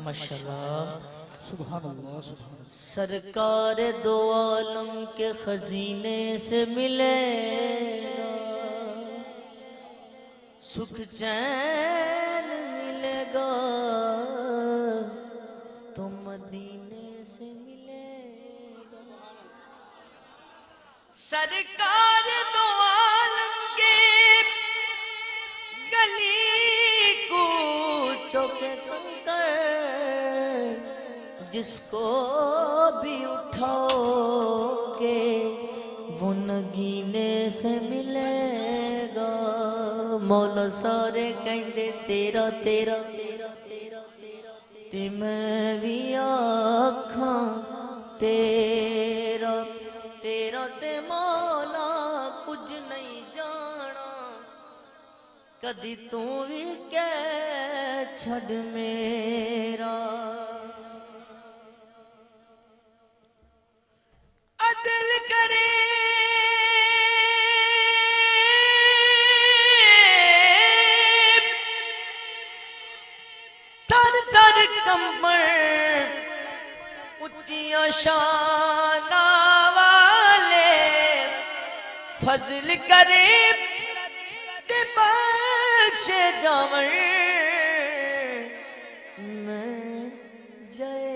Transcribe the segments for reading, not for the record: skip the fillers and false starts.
माशाल्लाह सुभान अल्लाह सुभान अल्लाह। सरकार दो आलम के खजीने से मिलेगा, सुख चैन मिलेगा तो मदीने से मिलेगा। सरकार दो आलम के गली कूचों के कंकड़ जिसको भी उठाओगे वो नगीने से मिलेगा। मौला सारे कहते तेरा तेरा ते मैं भी आखा तेरा तेरा ते मौला कुछ नहीं जाना, कदी तू भी कह छड़ मेरा। अदल करे तर तर कंबल उच्चियां शाना वाले, फजल करे ते बख्शे जावन मैं जय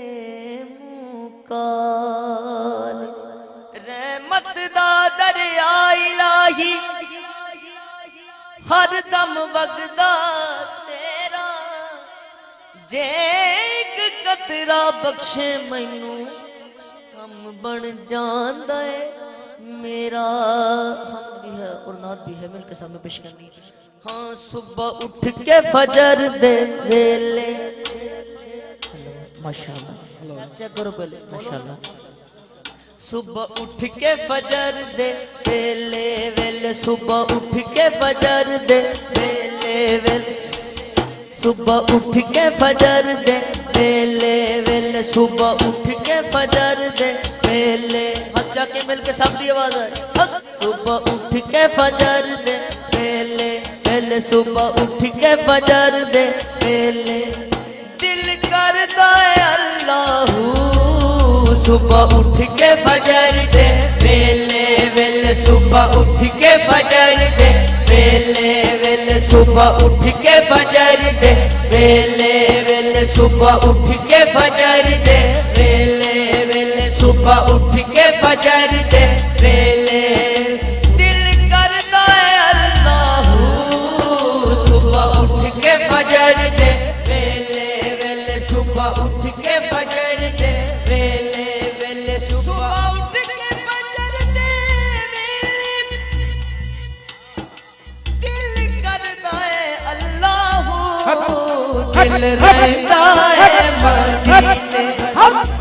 मुकाल। रहमत दा दरिया इलाही हर दम वगदा तेरा, जे एक कतरा बख्शे मैनू कम बन जांदा है मेरा। हम भी है और नात भी है मिलके सामने पेश करनी। हाँ सुबह उठ के फजर दे वेले, माशाल्लाह चेक करो पहले माशाल्लाह। सुबह उठ के फजर दे वेले वेले, सुबह उठ के फजर दे वेले वेले, सुबह उठ के फजर दे वेले वेले, सुबह उठ के फजर दे वेले। अच्छा के मिल के सब दी आवाज है। सुबह उठ के फजर दे वेले वेले, सुबह उठ के फजर दे वेले। दिल करदा है अल्लाहू सुबह उठ के फजर दे वेले वेले, सुबह उठ के फजर दे वेले वेले, सुबह उठ के फजर दे वेले वेले, सुबह उठ के फजर दे वेले वेले, सुबह उठ के फजर दे वेले। दिल करदा है अल्लाहू सुबह उठ के फजर दे वेले वेले, सुबह उठ के फजर दे वेले वेले, सुबह उठ के फजर दे वेले। दिल करदा है अल्लाहू दिल रहंदा है मदीने,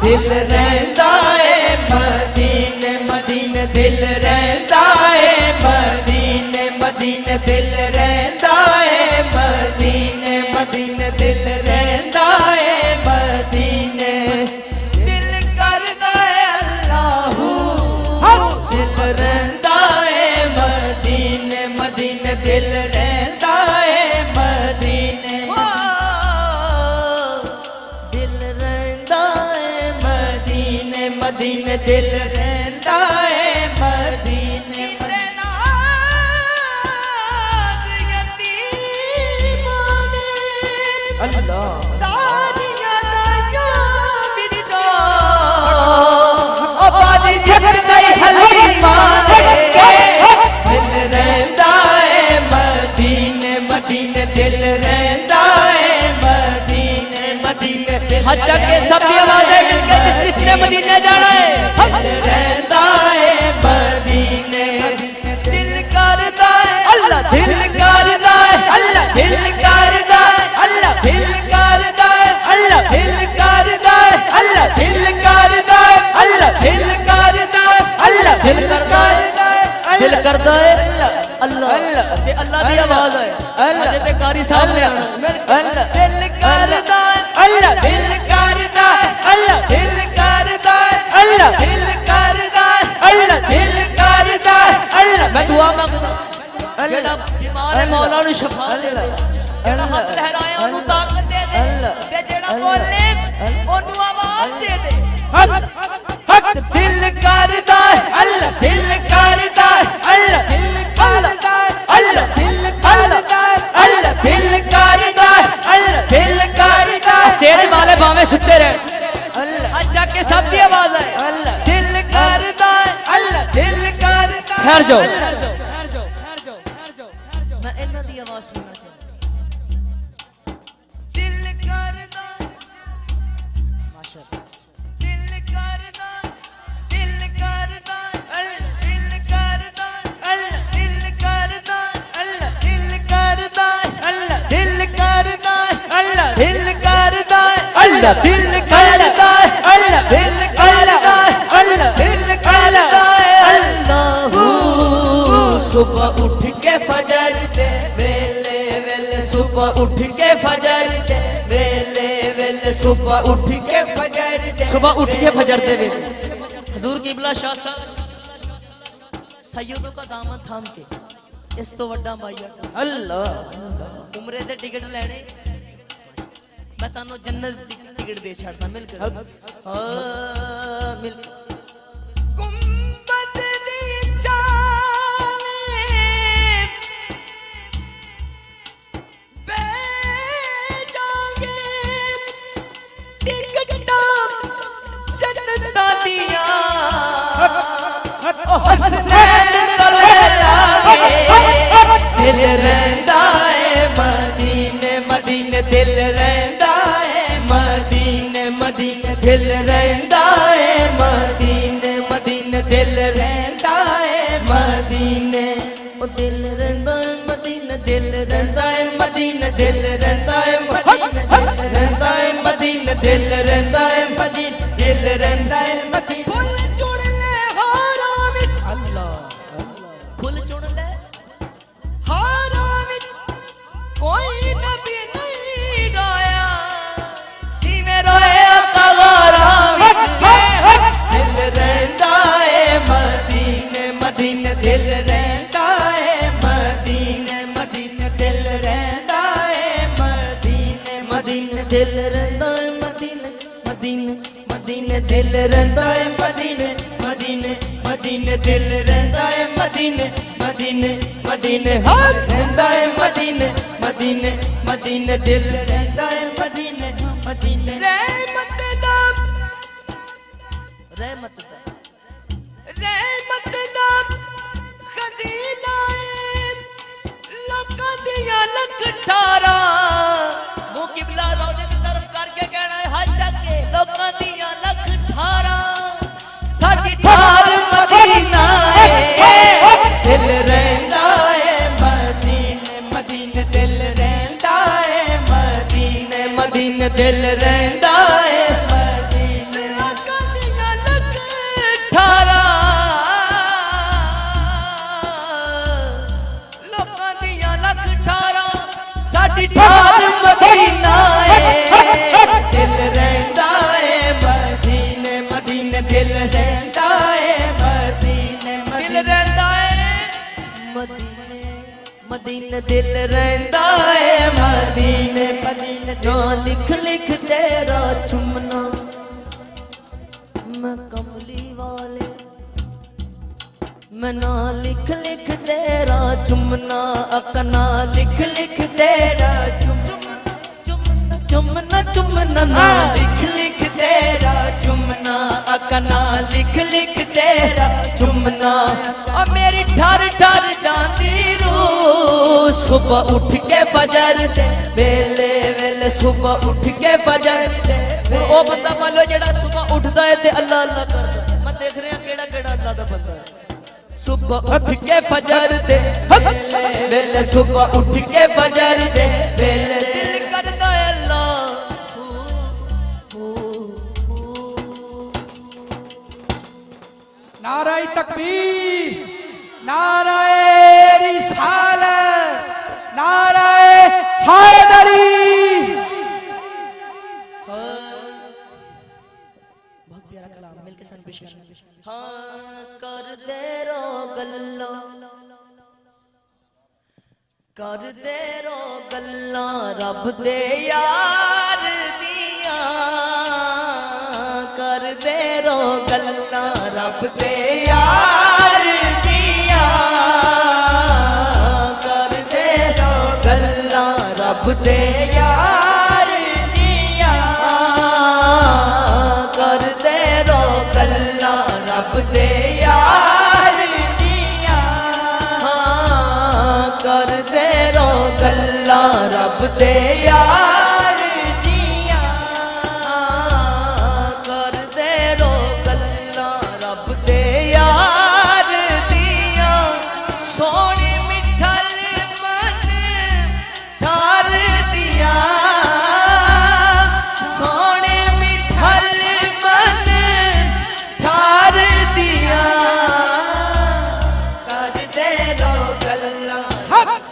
दिल रहंदा है मदीने मदीने, दिल रहंदा है मदीने मदीने, दिल रहंदा है मदीने मदीने, दिल रहंदा है मदीने। दिल करदा है अल्लाहू दिल रहंदा है मदीने मदीने, दिल रहंदा है मदीने। दिल रहंदा है मदीने मदीने, दिल रहंदा है मदीने। अल्लाह सारिया दया विच आबादी झट गई हलीमा रे। दिल रहंदा है मदीने मदीने, दिल रहंदा है मदीने मदीने। हज के सब आवाजें मिलकर जिसने मदीने जाना है। दिल रहंदा है मदीने, दिल करदा है अल्लाह, दिल करदा है अल्लाह, दिल करदा है अल्लाह, दिल करदा है अल्लाह, दिल करदा है अल्लाह, दिल करदा है अल्लाह, दिल करदा है अल्लाह, दिल करदा है दिल करदा है अल्लाह अल्लाह। ये अल्लाह की आवाज है अल्लाह ते कारी सामने अल्लाह। दिल करदा है अल्लाह, दिल करदा है अल्लाह, दिल करदा है अल्लाह, दिल करदा है अल्लाह, दिल करदा है अल्लाह। मैं दुआ मांगदा जेड़ा बीमार है मौला नु शफा दे, जेड़ा हाथ लहराया उन्हें ताकत दे दे, ते जेड़ा बोले ठहर जाओ। मैं इन्हां दी आवाज सुनना चाहता। दिल करदा माशाअल्लाह, दिल करदा, दिल करदा, दिल करदा, दिल करदा, दिल करदा, दिल करदा, दिल करदा, दिल करदा, दिल करदा, दिल करदा। अल्लाहू सुबह उठ के फजर दे वेले वेले, सुबह उठ के फजर दे वेले वेले, सुबह उठ के फजर दे, सुबह उठ के फजर दे वेले हजूर किबला शाह साहब सैयदों का दामन थाम के इस तो वड्डा माइया अल्लाह उमरे दे टिकट लेने मैं तानो जन्नत दी टिकट दे छड़दा मिलकर मिल गुंबद दी चावे बे जागे टिकटा जन्नत दा दिया ओ हसनैन तले लागे दिल रहंदा है मदीने मदीने, दिल रहंदा है मदीने मदीने, दिल रहंदा है मदीने मदीने, दिल रहंदा है मदीने, ओ दिल रहंदा है मदीने, दिल रहंदा है मदीने, दिल रहंदा है मदीने, दिल रहंदा है मदीने, दिल रहंदा है मदीने, दिल रहंदा है मदीने। फुल चुन ले हारा विच अल्लाह, फुल चुन ले हारा विच कोई नबी नहीं रोया जिवें रोया कवारा विच, दिल रहंदा है मदीने मदीने, दिल रहंदा है मदीने मदीने, दिल रहंदा है मदीने मदीने, दिल रहंदा है मदीने मदीने मदीने, दिल रहंदा है मदीने मदीने मदीने, दिल रहंदा है मदीने मदीने मदीने, हाँ रहंदा है मदीने मदीने मदीने, दिल रहंदा है मदीने मदीने। रहमत दा रहमत दा रहमत दा खजीना है लोकां दियां लख ठारा, मुंह किबला रोजे दी तरफ करके कहना है हज के लोकां दियां लख ठारा, साडी ठार मदीना है, दिल रहंदा है मदीने मदीने, दिल रहंदा है मदीने मदीने, दिल रहंदा है मदीने, लोकां दियां लख ठारा, लोकां दियां लख ठारा, साडी ठार मदीना है, दिल रहंदा है मदीने मदीने, दिल रहंदा है मदीने, दिल रहंदा है मदीने मदीने, दिल रहंदा है मदीने मदीने। ना लिख लिख तेरा चुमना मैं कमली वाले, मैं ना लिख लिख तेरा चुमना अपना, लिख लिख तेरा चुमना चुमना चुमना, ना लिख लिख तेरा चुमना अपना, लिख लिख तेरा चुमना, और मेरी ठर ठर जाती रूह सुबह उठ के फजर दे वेले वेले, सुबह उठ के फजर दे। ओ बंदा मान लो जेड़ा सुबह उठदा है ते अल्लाह अल्लाह करदा, मैं देख रहा केड़ा केड़ा अल्लाह दा बंदा है। सुबह उठ के फजर दे वेले वेले, सुबह उठ के फजर दे वेले, दिल करदा है अल्लाह नाराए तकबीर, नाराए रिसालत, नाराए हैदरी। बहुत प्यारा कलाम मिलके सन पेश करना। हाँ कर दे रो गल्ला, कर दे रो गल्ला रब दे यार दिया, कर दे रो गल्ला रब दे यार दिया, कर दे रो गल्ला रब दे यार दिया, कर दे रो गल्ला रब दे यार दिया, दे यार दिया कर दे रो गल्ला रब दे यार दिया सोनी मिठल मन ठार दिया सोने मिठल मन ठार दिया कर दे रो गल्ला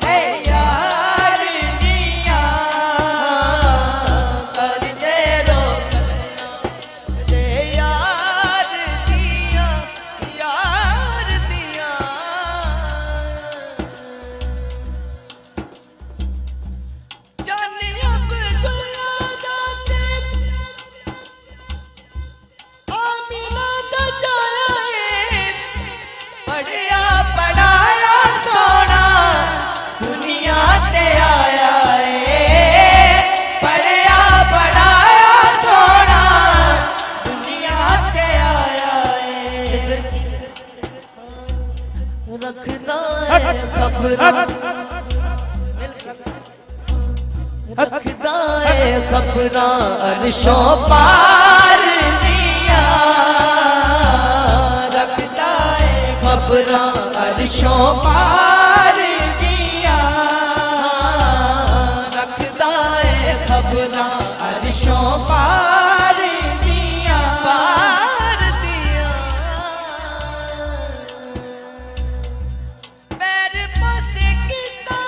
है यार दिया कर दे रो गल्ला दे यार दिया जाने अब्दुल्ला दाते आमीना दा जाया पढ़िया पढ़ाया सोना दुनिया ते आया पढ़िया पढ़ाया सोना दुनिया ते आया रखदा है खबरां रखदा है खबरां अर्शों पार दिया रखदा है खबरां अर्शों पार दिया रखदा है खबरां अर्शों पार दिया मेरे पासे कितना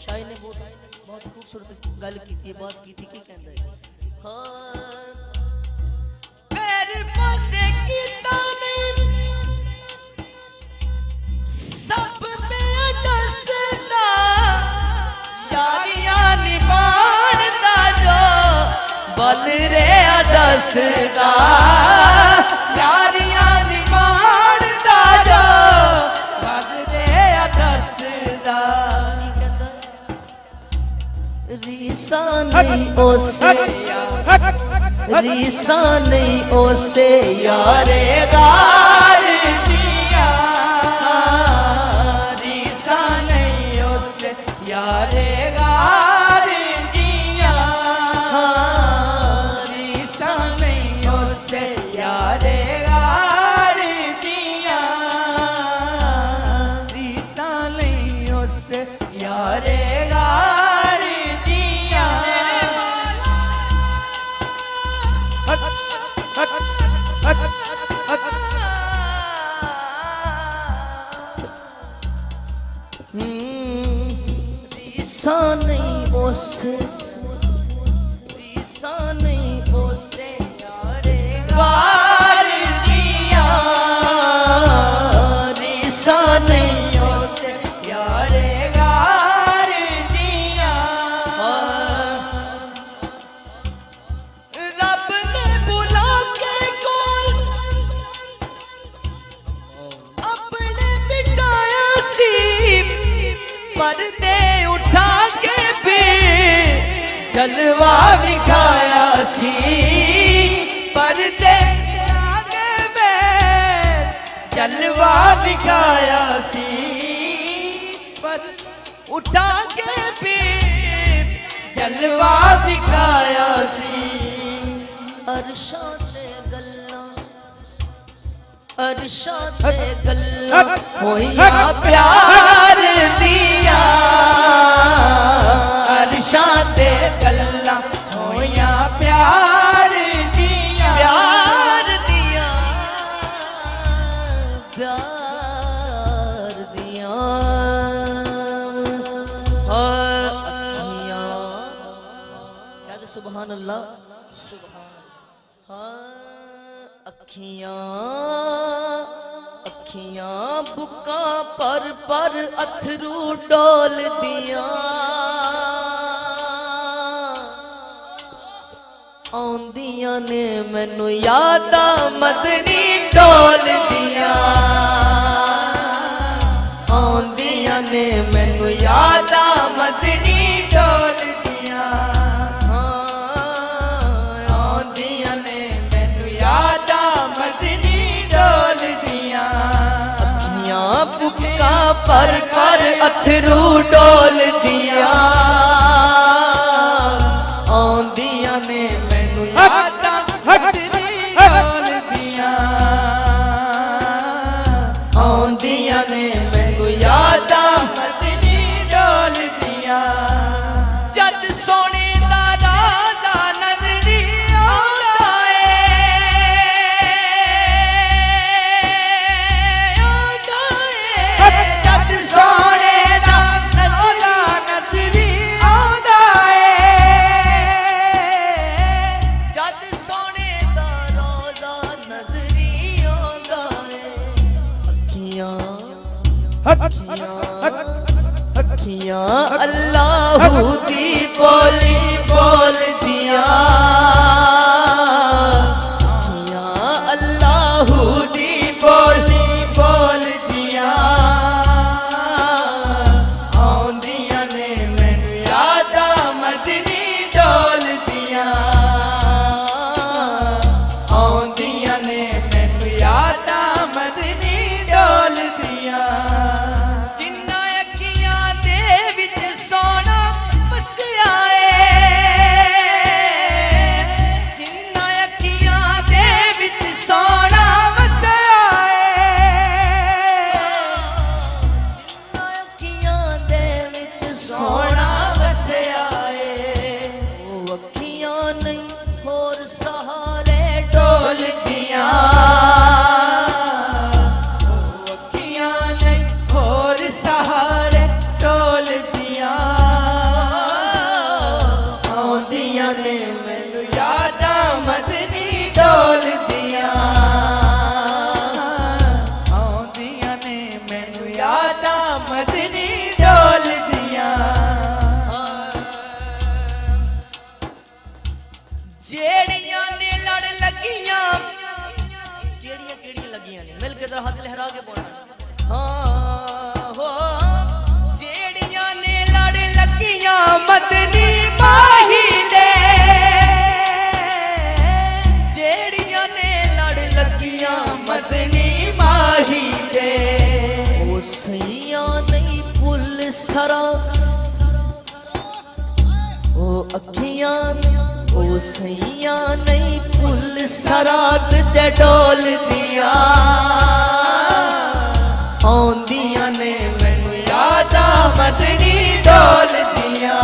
शाही ने बहुत खूबसूरत गल की थी बात की थी की कहंदा है हाँ मेरे पासे कितना सब में दसदा यारियां निभाणदा जो बल रे दसदा यारियां निभाणदा जो बल रे दसदा रीसा नहीं ओसे रीसा नहीं ओसे यारे गार दिया रीसा नहीं ओसे यारे गार दिया रीसा नहीं ओसे यारे गार दिया रीसा नहीं ओसे यारे गार दिया रीसा नहीं ओसे रीसा नहीं ओसे यारे गार दिया रीसा नहीं ओसे यारे गार दिया रब ने बुला के कोल अपने बिठाया सी पर्दे उठा के भी जलवा दिखाया सी पर्दे आगे में जलवा दिखाया सी पर उठा के भी जलवा दिखाया सी अरशां ते गल्लां अरशां ते गल्लां होइया प्यार दिया अरशां ते गल्लां होइया प्यार दिया प्यार दिया प्यार दिया अखियां क्या दे सुभान अल्लाह हाँ अखियां अखियां बुका पर अथरू डोल दिया आंदियां ने मैनू यादा मदनी डोल दिया आंदियां ने मैनू यादा मदनी डोल दिया आंदियां ने मैनू यादा मदनी डोल दिया अखियां बुका पर अथरू डोल दिया आंदियां ने मैनू यादां मदनी डोल दिया आंदियां ने मैनू यादां मदनी डोल दिया जद सोने दा राजा नजरी आंदा है जद सोने दा राजा नजरी आंदा है जद सोने दा राजा नजरी आंदा है अखियां अल्लाह दी बोली बोल दिया अखियां अल्लाह दी बोली बोल दिया आंदियां ने मैनू यादां मदनी डोल दिया आंदियां ने मैनू यादां मदनी डोल दिया जिन्ना अखियां दे विच सोना वसिया जिन्ना अखियां दे विच सोना वसिया जिन्ना अखियां दे विच सोना वसिया ओ अखियां नहीं होर सहारे डोल दिया सहारे डोल दिया आंदियां ने मैनू यादां मदनी डोल दिया आंदियां ने मैनू यादां मदनी डोल दिया जेड़ियां ने लड़ लगियां केड़ियां लगियां ने मिल के जरा हाथ लहरा के बोलना जेड़ियां ने लड़ लगियां मदनी माही दे जेड़ियां ने लड़ लगियां मदनी माही दे ओ सैया नहीं पुल सरा ओ अखियां ओ सैया नहीं पुल सरात ते डोल दिया आंदियां ने मैनू यादां मदनी डोल दिया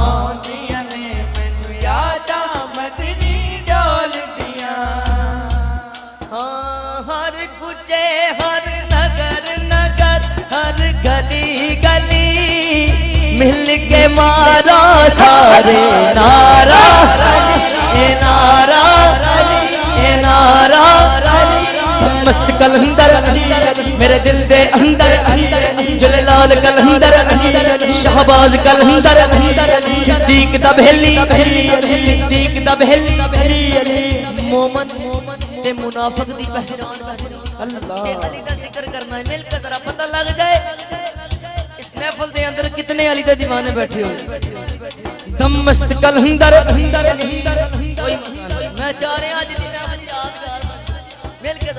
आंदियां ने मैनू यादां मदनी डोल दिया हाँ हर गुजे हर नगर नगर हर गली गली मिल के मारा सारे नारा ए नारा ए नारा मस्त कलंदर मेरे दिल दे अंदर जलाल कलंदर शहबाज कलंदर सिद्दीक दा बहेली सिद्दीक दा बहेली मोमन ते मुनाफिक दी पहचान अल्लाह अली दा जिक्र करना है मिलकर जरा पता लग जाए इस महफिल दे अंदर कितने अली दे दीवाने बैठे हो दम मस्त कलंदर मैं चाह रहा आज दी महफिल यादगार मिलकर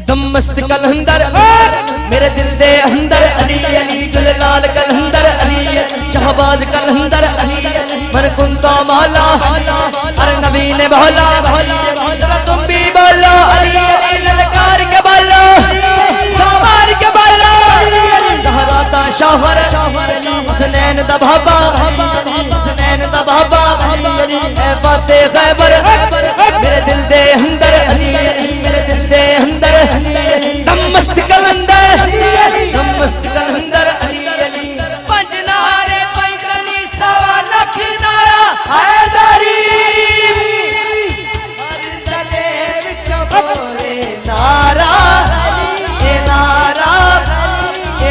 दम मस्त कलंदर मेरे दिल दे अंदर अली अली जलाल कलंदर अली शहबाज कलंदर अली मन कुंता माला अरे नबी ने बोला तुम भी बोलो अली अली ललकार के बोलो सवार के बोलो ज़हरा दा शौहर हुसैन दा बाबा हुसैन दा बाबा ए बाते खैबर मेरे दिल दे अंदर अली मेरे दिल दे अंदर दम मस्त कलंदर अली अली पंज नारे पैदली सवा लख नारा हैदरी हर जड़े विच बोले नारा ए नारा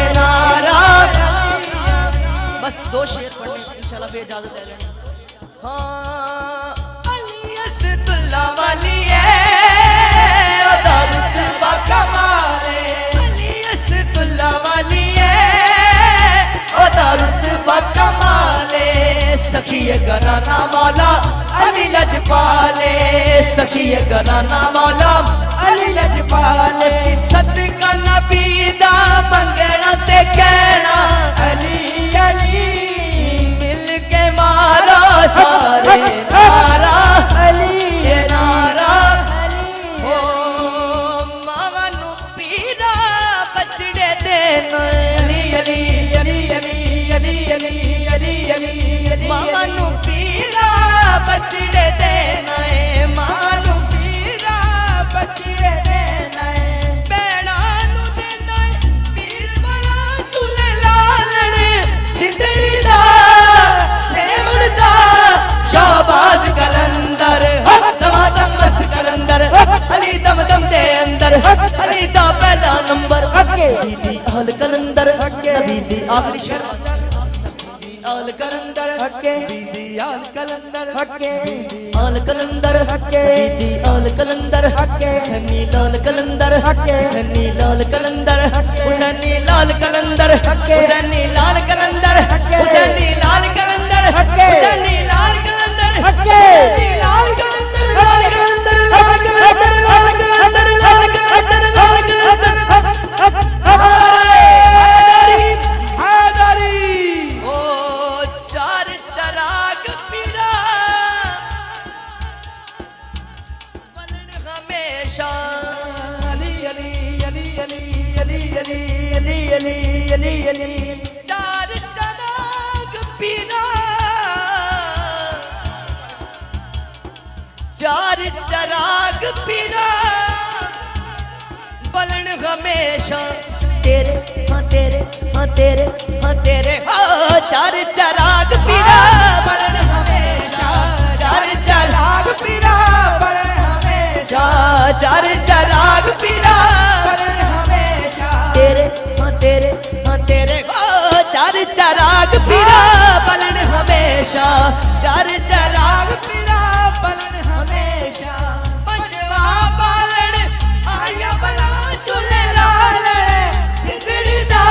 ए नारा बस दो शेर पढ़ने इंशाल्लाह फिर इजाजत ले लेंगे हाँ अली असदुल्ला वाली है सखी घराना वाला अली लजपाले सखिए कराना मौला अली लजपाल असी सदका नबी दा मंगना ते कहना अली अली मिल के मारो सारे नारा अली ये नारा ओ मावनु पीरा बचड़े देन अली अली अली अली अली अली अली अली अली मावनु पीरा बचड़े देन मावनु पीरा बचड़े देना भैणा नु देंदा पीर बड़ा झूले लालण सिंधड़ी दा सेवण दा शाहबाज कलंदर दमादम मस्त कलंदर अली दम दम दे अंदर अली दा पहला नंबर दीदी आल कलंदर नबी दी आखिरी शेर आल कलंदर दीदी आल कलंदर आल कलंदर दीदी आल कलंदर हुसैनी लाल कलंदर हुसैनी लाल कलंदर हुसैनी लाल कलंदर हुसैनी लाल कलंदर हुसैनी लाल कलंदर हुसैनी लाल कलंदर हुसैनी लाल कलंदर लाल कलंदर लाल कलंदर लाल कलंदर लाल कलंदर लाल कलंदर हैदरी ओ चार चराग पीरा बनन हमेशा अली अली अली अली अली अली अली अली अली अली चार चराग पीरा चार चराग पीरा बनन हमेशा तेरे हाँ तेरे हाँ तेरे हाँ तेरे हो चार चराग पीरा बनन हमेशा चार चराग पीरा बरन हमेशा चार चराग पीरा बरन हमेशा तेरे हाँ तेरे हाँ तेरे हो चार चराग पीरा बनन हमेशा चार चराग पीरा बरन हमेशा पंजवा बालन आया बला चुले लालण सिंधड़ी दा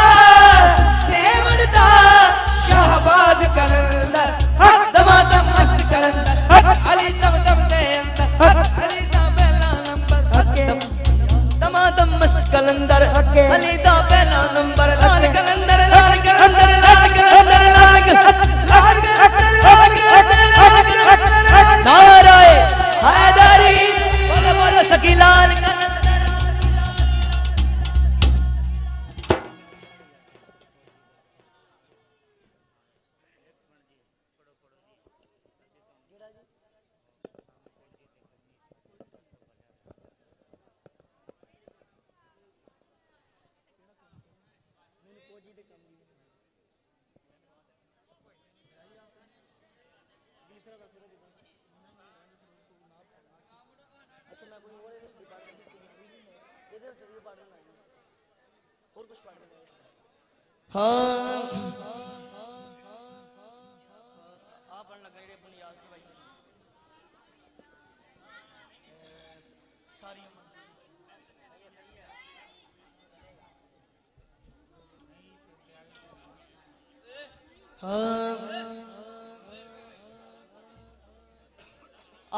सेवण दा शाहबाज कलंदर दमादम मस्त कलंदर अली दम दम दे अंदर अली दा पहला नंबर दमादम मस्त कलंदर अली दा पहला नंबर लाल कलंदर लाल कलंदर लाल कलंदर लाल कलंदर लाल कलंदर लाल कलंदर लाल कलंदर नाराए हैदरी बोलो बोलो सखी लाल कलंदर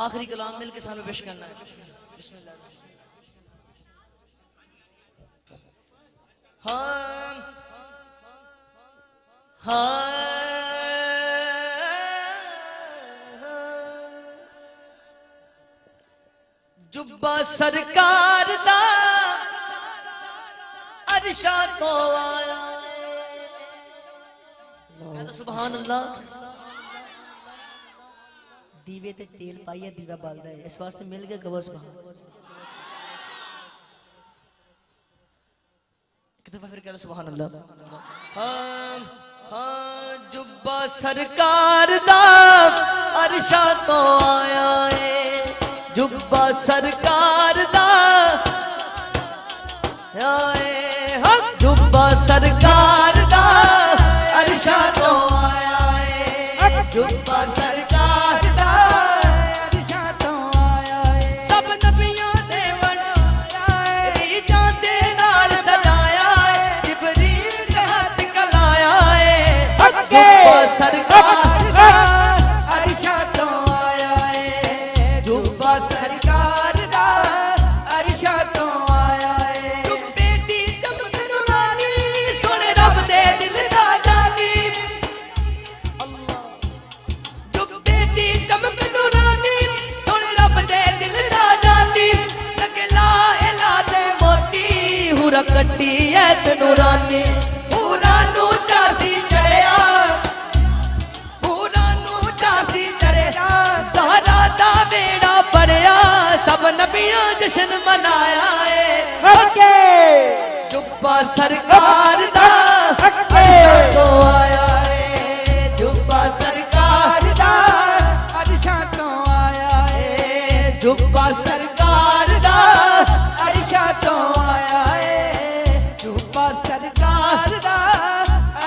आखिरी कलाम मिल के सामने पेश करना है बिस्मिल्लाह हाँ जुब्बा सरकार दा अरशा तो आया सुभान अल्लाह दीवे ते तेल पाइए दीवा बालदा है इस वास्ते मिल के गवा सुभान एक दफा फिर कह सुभान अल्लाह जुब्बा सरकार दा अरशा तो आया है जुब्बा सरकार दा जुब्बा सरकार दा अरशा तो आया है जुब्बा सरकार दा अरशा तो आया है सब नबियों दे बनाया है रीजां दे नाल सजाया है जिबरील दे हाथ कलाया है जुब्बा सरकार अरशा तो आया है जुब्बा ਸਰਕਾਰ ਦਾ ਅਰਸ਼ਾਂ ਤੋਂ ਆਇਆ ਏ ਡੁੱਬੇ ਦੀ ਚਮਕ ਨੂਰਾਨੀ ਸੁਣ ਰੱਬ ਦੇ ਦਿਲ ਦਾ ਜਾਨੀ ਡੁੱਬੇ ਦੀ ਚਮਕ ਨੂਰਾਨੀ ਸੁਣ ਰੱਬ ਦੇ ਦਿਲ ਦਾ ਜਾਨੀ ਲਗੇ ਲਾ ਇਲਾ ਦੇ ਮੋਤੀ ਹੁਰਾ ਕੱਟੀ ਐ ਤੇ ਨੂਰਾਨੀ ਪੂਰਾ ਨੂੰ ਚਾਸੀ ਚੜਿਆ ਪੂਰਾ ਨੂੰ ਚਾਸੀ ਚੜਿਆ ਸਹਰਾ ਦਾ ਵੇੜਾ ਭਰਿਆ ਸਭ ਨਬੀਆਂ ਜਸ਼ਨ ਮਨਾਇਆ ਏ ਜੁੱਬਾ ਸਰਕਾਰ ਦਾ ਅਰਸ਼ਾਂ ਤੋਂ ਆਇਆ ਏ ਜੁੱਬਾ ਸਰਕਾਰ ਦਾ ਅਰਸ਼ਾਂ ਤੋਂ ਆਇਆ ਏ ਜੁੱਬਾ ਸਰਕਾਰ ਦਾ ਅਰਸ਼ਾਂ ਤੋਂ ਆਇਆ ਏ ਜੁੱਬਾ ਸਰਕਾਰ ਦਾ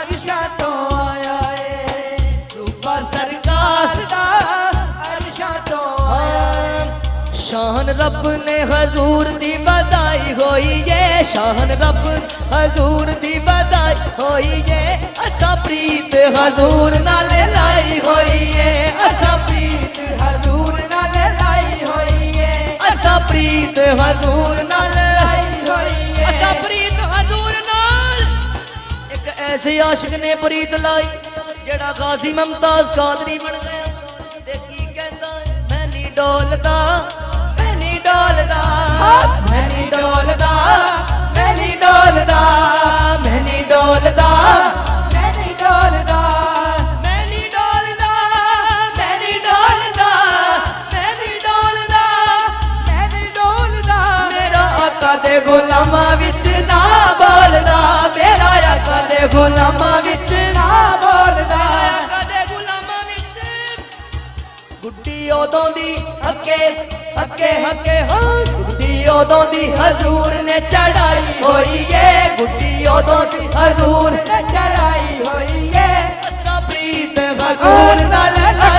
ਅਰਸ਼ਾਂ ਤੋਂ ਆਇਆ ਏ ਜੁੱਬਾ ਸਰਕਾਰ ਦਾ ਅਰਸ਼ਾਂ ਤੋਂ ਆਇਆ शान रब ने हजूर दी बधाई होई ये शान रब हजूर दी बधाई होई ये असा प्रीत हजूर नाल लाई होई ये असा प्रीत ਹਜ਼ੂਰ ਨਾਲ ਲਾਈ ਹੋਈ ਏ असा प्रीत हजूर नाल लाई ਹੋਈ ਏ असा प्रीत हजूर नाल एक ऐसे आशिक ने प्रीत लाई जेड़ा गाजी मुमताज कादरी बन गया ते की कहंदा मैं नी डोलदा डोलदा मैं नी डोलदा मैं नी डोलदा मैं नी डोलदा ਮੈਂ ਨਹੀਂ ਡੋਲਦਾ मैं नी डोलदा मैं नी डोलदा मैं नी डोलदा ਮੈਂ ਨਹੀਂ ਡੋਲਦਾ मेरा आका दे गुलामां विच ना बोलदा मेरा आका दे गुलामां विच ਨਾ ਬੋਲਦਾ आका दे गुलामां विच गुड्डी ओदों दी हके हके हके हाँ गुड्डी ओदों दी हजूर ने चढ़ाई होई ये गुड्डी ओदों दी हजूर ਤੇ ਚੜਾਈ ਹੋਈ ਏ असा प्रीत हजूर नाल लाई